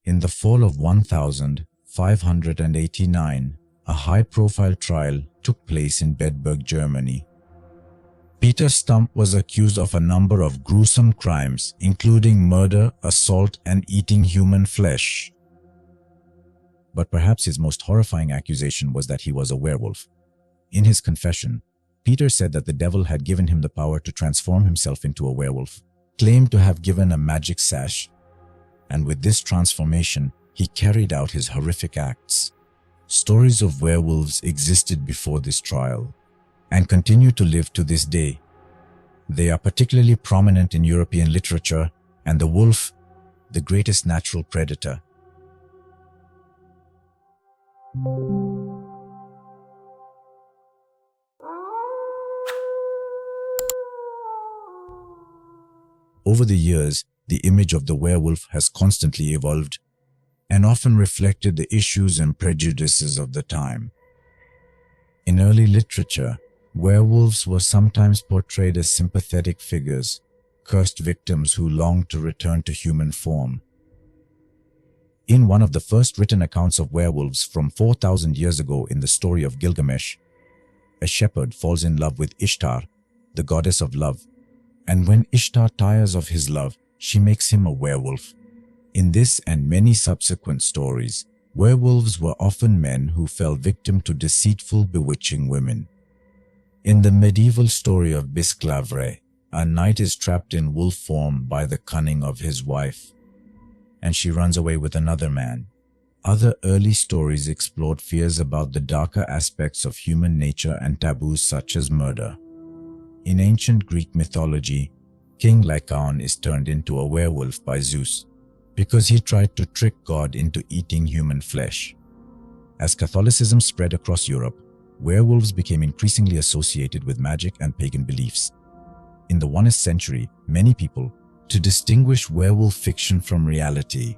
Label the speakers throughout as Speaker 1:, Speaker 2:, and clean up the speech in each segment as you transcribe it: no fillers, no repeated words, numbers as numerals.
Speaker 1: In the fall of 1589, a high-profile trial took place in Bedburg, Germany. Peter Stumpp was accused of a number of gruesome crimes, including murder, assault, and eating human flesh. But perhaps his most horrifying accusation was that he was a werewolf. In his confession, Peter said that the devil had given him the power to transform himself into a werewolf, claimed to have given a magic sash, and with this transformation, he carried out his horrific acts. Stories of werewolves existed before this trial and continue to live to this day. They are particularly prominent in European literature, and the wolf, the greatest natural predator. Over the years, the image of the werewolf has constantly evolved and often reflected the issues and prejudices of the time. In early literature, werewolves were sometimes portrayed as sympathetic figures, cursed victims who longed to return to human form. In one of the first written accounts of werewolves from 4,000 years ago in the story of Gilgamesh, a shepherd falls in love with Ishtar, the goddess of love, and when Ishtar tires of his love, she makes him a werewolf. In this and many subsequent stories, werewolves were often men who fell victim to deceitful, bewitching women. In the medieval story of Bisclavre, a knight is trapped in wolf form by the cunning of his wife, and she runs away with another man. Other early stories explored fears about the darker aspects of human nature and taboos such as murder. In ancient Greek mythology, King Lycaon is turned into a werewolf by Zeus because he tried to trick God into eating human flesh. As Catholicism spread across Europe, werewolves became increasingly associated with magic and pagan beliefs. In the 1st century, many people, to distinguish werewolf fiction from reality,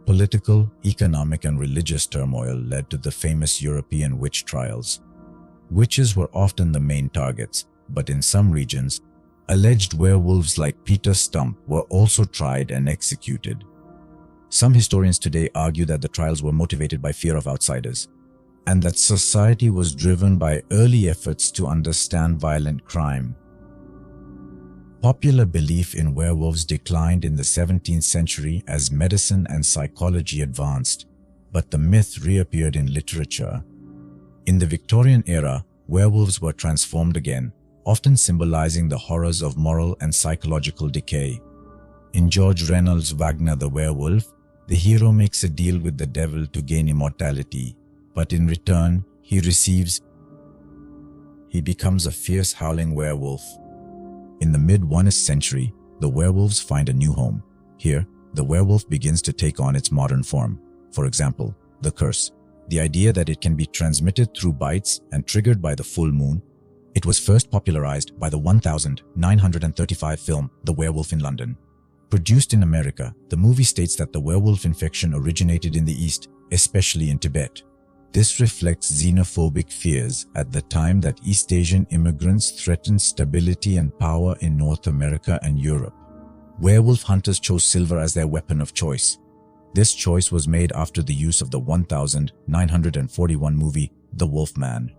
Speaker 1: political, economic, and religious turmoil led to the famous European witch trials. Witches were often the main targets, but in some regions, alleged werewolves like Peter Stumpp were also tried and executed. Some historians today argue that the trials were motivated by fear of outsiders, and that society was driven by early efforts to understand violent crime. Popular belief in werewolves declined in the 17th century as medicine and psychology advanced, but the myth reappeared in literature. In the Victorian era, werewolves were transformed again, often symbolizing the horrors of moral and psychological decay. In George Reynolds' Wagner the Werewolf, the hero makes a deal with the devil to gain immortality, but in return, he becomes a fierce howling werewolf. In the mid-1st century, the werewolves find a new home. Here, the werewolf begins to take on its modern form. For example, the curse, the idea that it can be transmitted through bites and triggered by the full moon. It was first popularized by the 1935 film The Werewolf in London. Produced in America, the movie states that the werewolf infection originated in the East, especially in Tibet. This reflects xenophobic fears at the time that East Asian immigrants threatened stability and power in North America and Europe. Werewolf hunters chose silver as their weapon of choice. This choice was made after the use of the 1941 movie The Wolfman.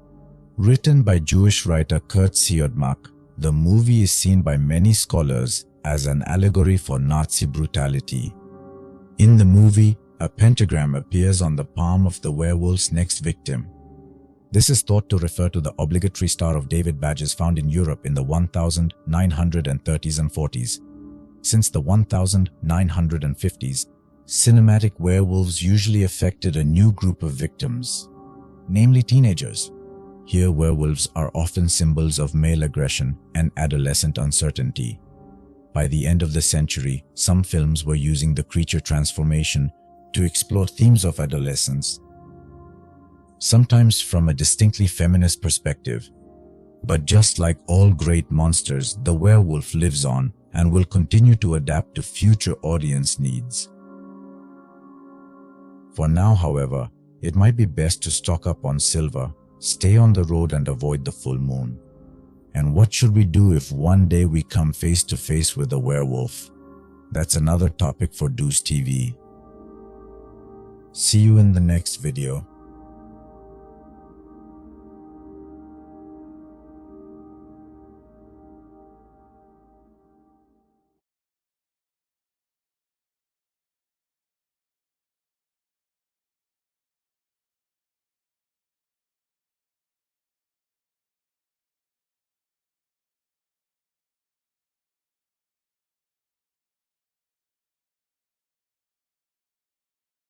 Speaker 1: Written by Jewish writer Kurt Siodmak, the movie is seen by many scholars as an allegory for Nazi brutality. In the movie, a pentagram appears on the palm of the werewolf's next victim. This is thought to refer to the obligatory Star of David badges found in Europe in the 1930s and 40s. Since the 1950s, cinematic werewolves usually affected a new group of victims, namely teenagers. Here, werewolves are often symbols of male aggression and adolescent uncertainty. By the end of the century, some films were using the creature transformation to explore themes of adolescence, sometimes from a distinctly feminist perspective. But just like all great monsters, the werewolf lives on and will continue to adapt to future audience needs. For now, however, it might be best to stock up on silver, stay on the road and avoid the full moon. And what should we do if one day we come face to face with a werewolf? That's another topic for Dooz TV. See you in the next video.